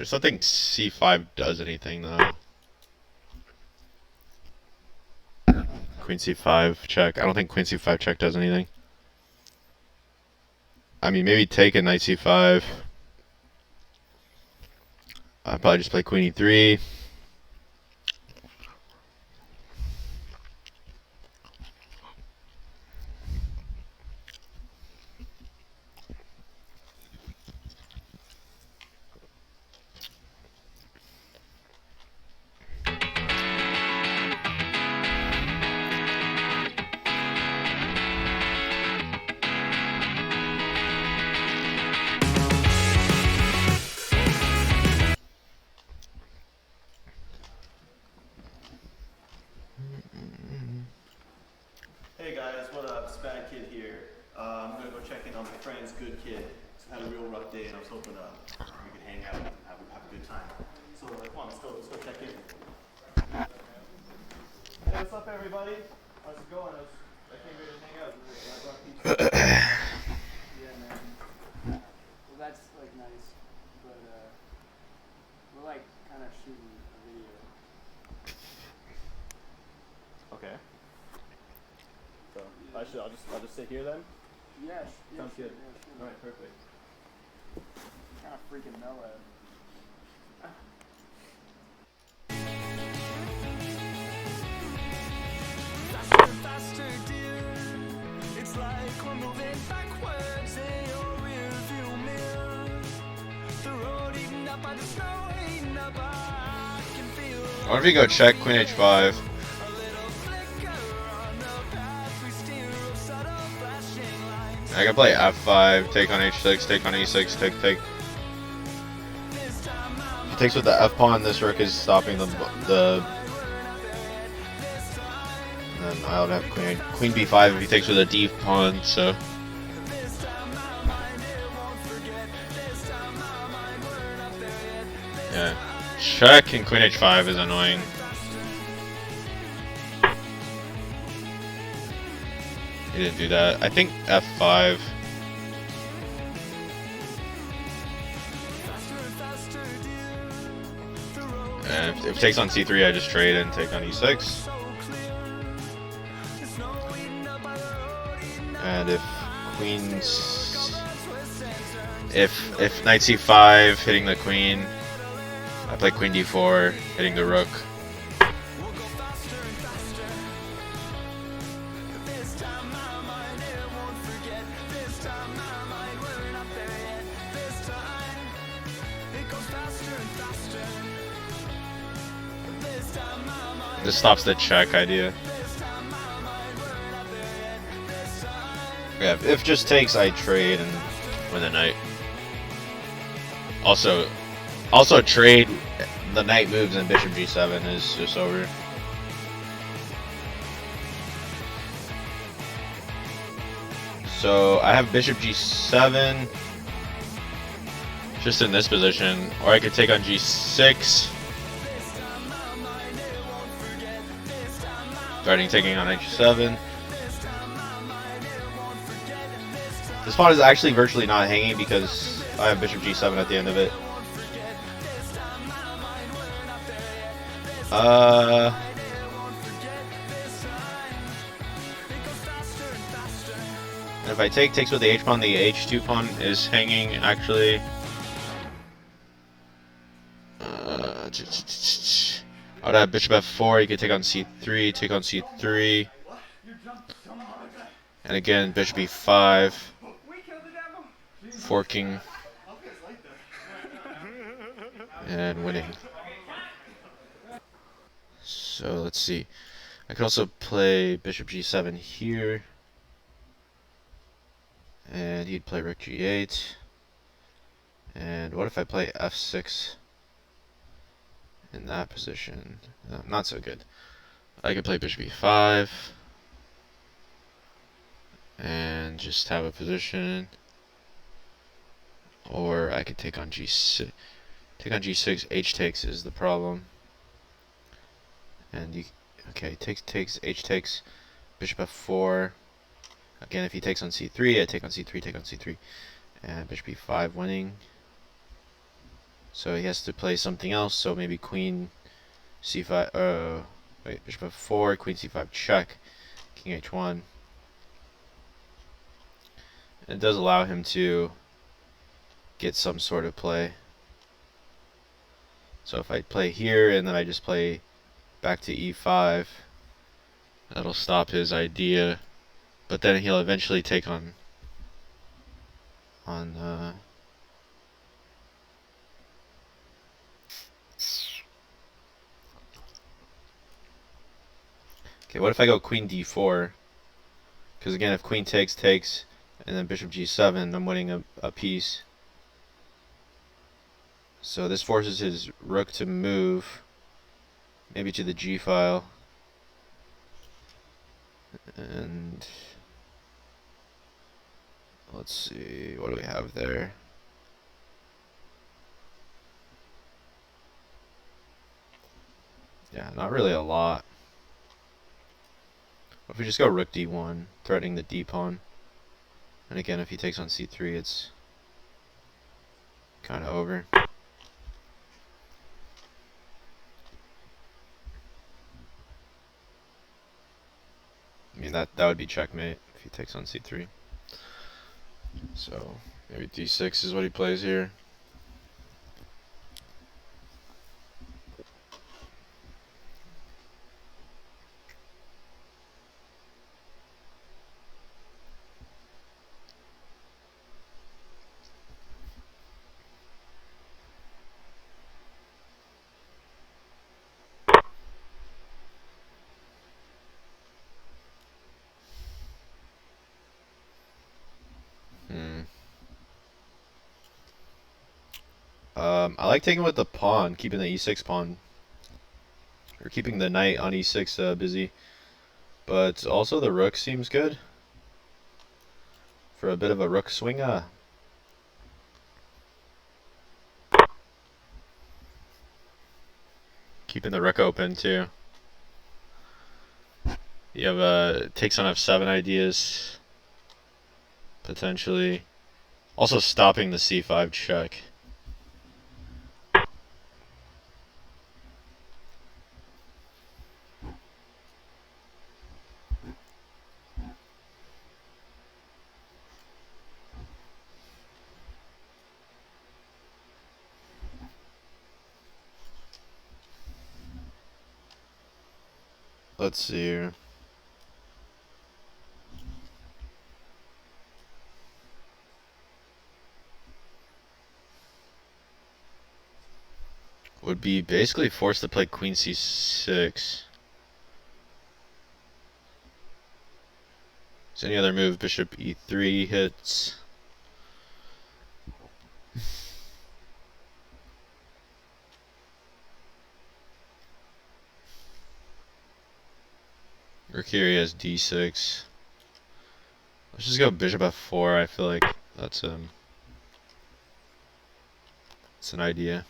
There's nothing c5 does anything though. Queen c5 check. I don't think queen c5 check does anything. I mean, maybe take a knight c5. I'd probably just play queen e3. Hey guys, what up? It's Bad Kid here. I'm gonna go check in on my friend's Good Kid. He's had a real rough day, and I was hoping we could hang out and have a good time. So come on, let's go check in. Hey, what's up, everybody? How's it going? I came here to hang out. I brought pizza. Yeah, man. Well, that's like nice, but we're like kind of shooting a video. Okay. So I'll just sit here then. Yeah, Sounds good. Yeah, All right, perfect. kind of freaking mellow. Faster, dear. It's like we're moving backwards in your rearview mirror. The road eaten up by the snow, eaten up. I can feel I wonder if you go check queen h5. a little flicker on the path we steer of subtle flashing lines. I can play f5, take on h6, take on e6, take. This time I'm If he takes with the f pawn, this rook is stopping the. And then I would have queen b5 if he takes with a d pawn. So this time my mind it won't forget. This time my mind we're not there yet. yeah, check and queen h5 is annoying. He didn't do that. I think f5. Faster, dear. The road And if it takes on c3, I just trade and take on e6. so clear. The snow eaten up by the road eaten up. And if queen's, if knight c5 hitting the queen, I play queen d4 hitting the rook. We'll go faster and faster. This time my mind it won't forget. This time my mind we're not there yet. This time it goes faster and faster. This time my mind. This stops the check idea. This time my mind we're not there yet. This time. Yeah, if just takes, I trade and win the knight. Also trade. The knight moves and bishop g7 is just over. So I have bishop g7 just in this position, or I could take on g6, starting taking on h7. This pawn is actually virtually not hanging because I have bishop g7 at the end of it. And if I takes with the h pawn, the h2 pawn is hanging actually. I would have bishop f4, you could take on c3, take on c3. And again, bishop e5, forking, and winning. So let's see. I could also play bishop g7 here. And he'd play rook g8. And what if I play f6 in that position? Not so good. I could play bishop e5 and just have a position, or I could take on g6. Take on g6. H takes is the problem. And you, okay, takes h takes, bishop f4. Again, if he takes on c3, I take on c3, take on c3, and bishop e5 winning. So he has to play something else. So maybe queen c5. Wait, bishop f4, queen c5 check, king h1. It does allow him to get some sort of play. So if I play here and then I just play back to e5, that'll stop his idea. But then he'll eventually take on okay, what if I go queen d4? Because again, if queen takes, and then bishop g7, I'm winning a piece. So this forces his rook to move, maybe to the g file. And let's see, what do we have there? Yeah, not really a lot. What if we just go rook d1, threatening the d pawn? And again, if he takes on c3, it's kind of over. I mean, that would be checkmate if he takes on c3. So maybe d6 is what he plays here. I like taking with the pawn, keeping the e6 pawn, or keeping the knight on e6 busy. But also the rook seems good for a bit of a rook swing. Keeping the rook open too. You have takes on f7 ideas potentially. Also stopping the c5 check. Let's see here. Would be basically forced to play queen c6. Is any other move? Bishop e3 hits. Rook here he has d6. Let's just go bishop f4. I feel like that's it's an idea.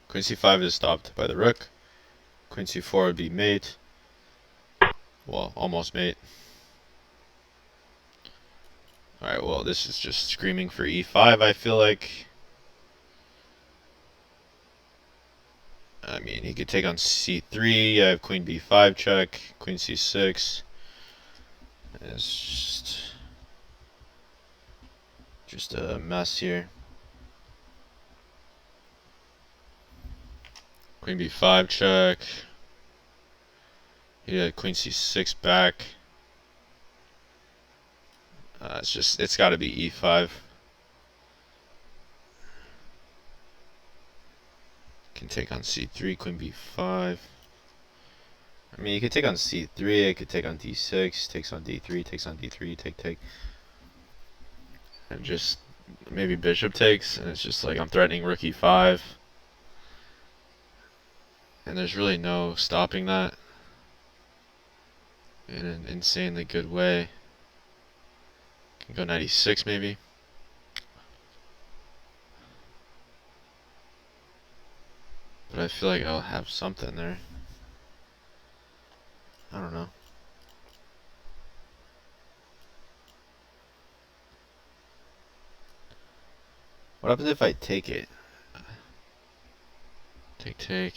Queen c5 is stopped by the rook. Queen c4 would be mate. Well, almost mate. Alright, well, this is just screaming for e5, I feel like. I mean, he could take on c3. I have queen b5 check, queen c6. It's just a mess here. Queen b5 check. He had queen c6 back. It's got to be e5. Can take on c3, queen b5. I mean, you could take on c3, it could take on d6, takes on d3, takes on d3, take. And just maybe bishop takes, and it's just like I'm threatening rook e5. And there's really no stopping that in an insanely good way. Can go knight e6 maybe. But I feel like I'll have something there. I don't know. What happens if I take it? Take.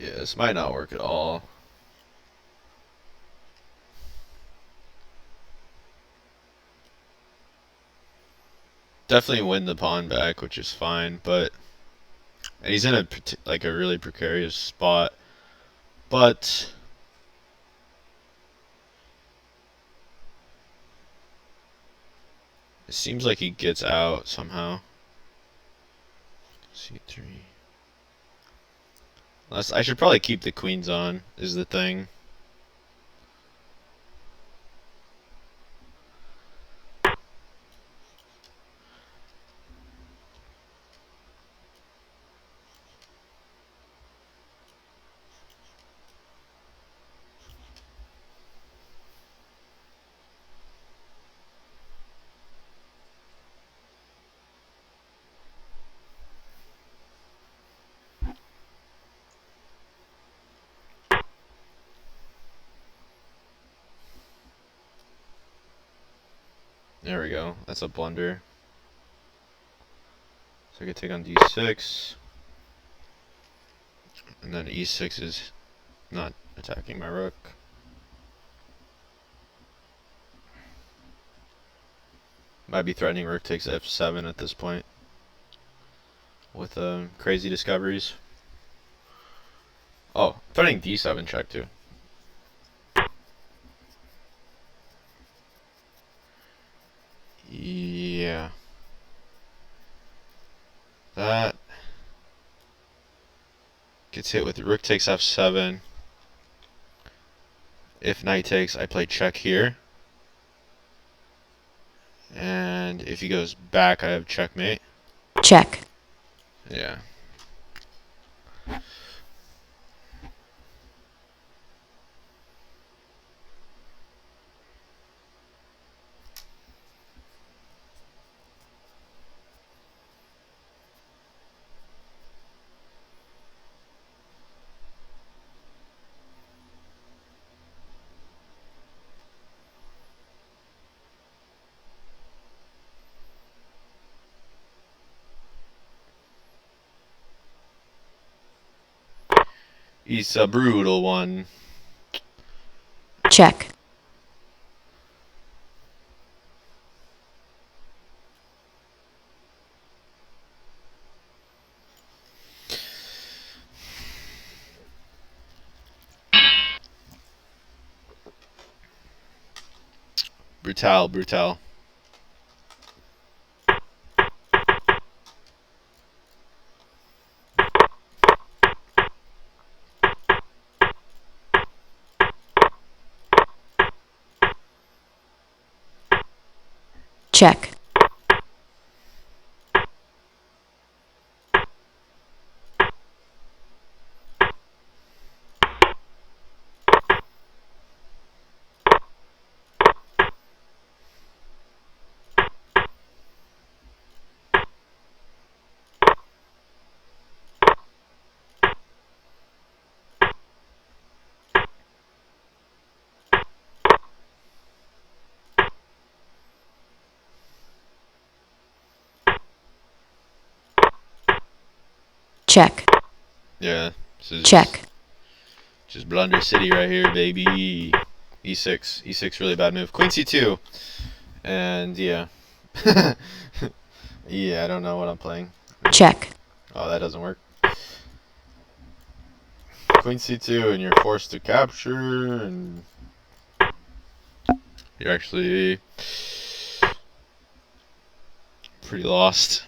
Yeah, this might not work at all. Definitely win the pawn back, which is fine, but and he's in a really precarious spot. But it seems like he gets out somehow. C3. Unless I should probably keep the queens on, is the thing. There we go. That's a blunder. So I could take on d6. And then e6 is not attacking my rook. Might be threatening rook takes f7 at this point. With crazy discoveries. Oh, threatening d7 check too. Yeah. That gets hit with rook takes f7. If knight takes, I play check here. And if he goes back, I have checkmate. Check. Yeah. He's a brutal one. Check. Brutal. Check. Check. Yeah. This is Check. Just blunder city right here, baby. E6. E6 really bad move. Queen C2. And yeah. Yeah, I don't know what I'm playing. Check. Oh, that doesn't work. Queen C2 and you're forced to capture and you're actually pretty lost.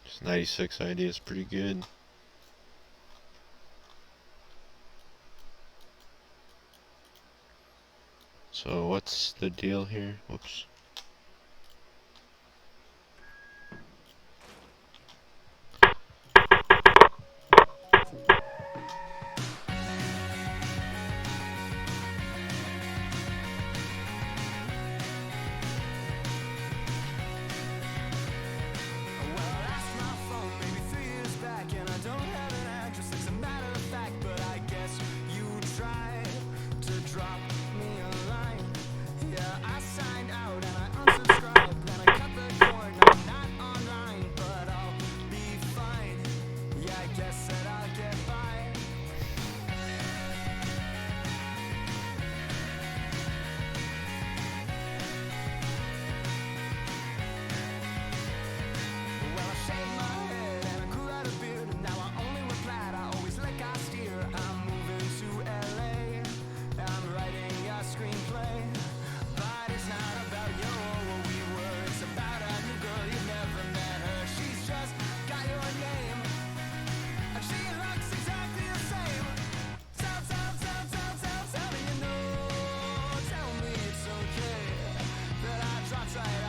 This 96 idea is pretty good. So what's the deal here? Whoops. Right